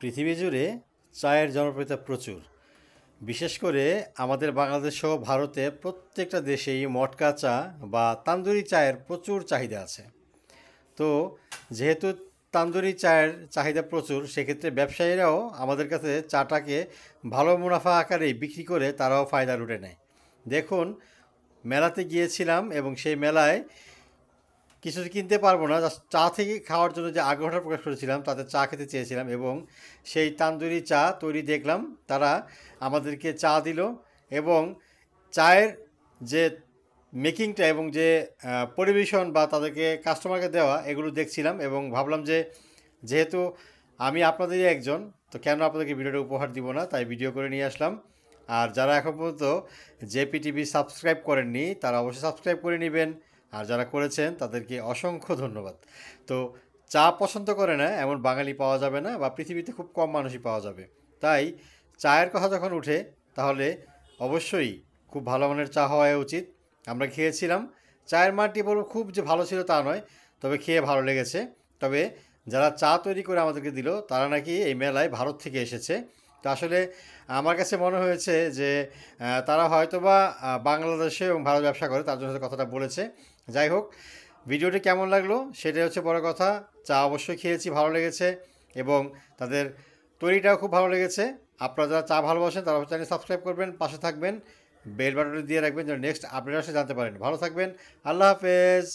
পৃথিবী জুড়ে চায়ের জনপ্রিয়তা প্রচুর। বিশেষ করে আমাদের বাংলাদেশ সহ ভারতে প্রত্যেকটা দেশেই মটকা চা বা তান্দুরি চায়ের প্রচুর চাহিদা আছে। তো যেহেতু তান্দুরি চায়ের চাহিদা প্রচুর, সেক্ষেত্রে ব্যবসায়ীরাও আমাদের কাছে চাটাকে ভালো মুনাফা আকারেই বিক্রি করে তারাও ফায়দা লুটে নেয়। দেখুন, মেলাতে গিয়েছিলাম এবং সেই মেলায় কিছু কিনতে পারবো না, জাস্ট চা থেকে খাওয়ার জন্য যে আগ্রহটা প্রকাশ করেছিলাম তাতে চা খেতে চেয়েছিলাম এবং সেই তান্দুরি চা তৈরি দেখলাম। তারা আমাদেরকে চা দিল এবং চায়ের যে মেকিংটা এবং যে পরিবেশন বা তাদেরকে কাস্টমারকে দেওয়া, এগুলো দেখছিলাম এবং ভাবলাম যে যেহেতু আমি আপনাদেরই একজন, তো কেন আপনাদেরকে ভিডিওটা উপহার দিব না, তাই ভিডিও করে নিয়ে আসলাম। আর যারা এখন পর্যন্ত জেপি টিভি সাবস্ক্রাইব করেননি তারা অবশ্যই সাবস্ক্রাইব করে নেবেন, আর যারা করেছেন তাদেরকে অসংখ্য ধন্যবাদ। তো চা পছন্দ করে না এমন বাঙালি পাওয়া যাবে না, বা পৃথিবীতে খুব কম মানুষই পাওয়া যাবে। তাই চায়ের কথা যখন উঠে তাহলে অবশ্যই খুব ভালো মানের চা হওয়া উচিত। আমরা খেয়েছিলাম, চায়ের মানটি বলবো খুব যে ভালো ছিল তা নয়, তবে খেয়ে ভালো লেগেছে। তবে যারা চা তৈরি করে আমাদেরকে দিল তারা নাকি এই মেলায় ভারত থেকে এসেছে। তো আসলে আমার কাছে মনে হয়েছে যে তারা হয়তোবা বাংলাদেশে এবং ভারত ব্যবসা করে, তার জন্য হয়তো কথাটা বলেছে। যাই হোক, ভিডিওটি কেমন লাগলো সেটাই হচ্ছে বড় কথা। চা অবশ্যই খেয়েছি, ভালো লেগেছে এবং তাদের তৈরিটাও খুব ভালো লেগেছে। আপনারা যারা চা ভালোবাসেন তারা চ্যানেল সাবস্ক্রাইব করবেন, পাশে থাকবেন, বেল বাটনটি দিয়ে রাখবেন যেন নেক্সট আপডেট আসে জানতে পারেন। ভালো থাকবেন, আল্লাহ হাফেজ।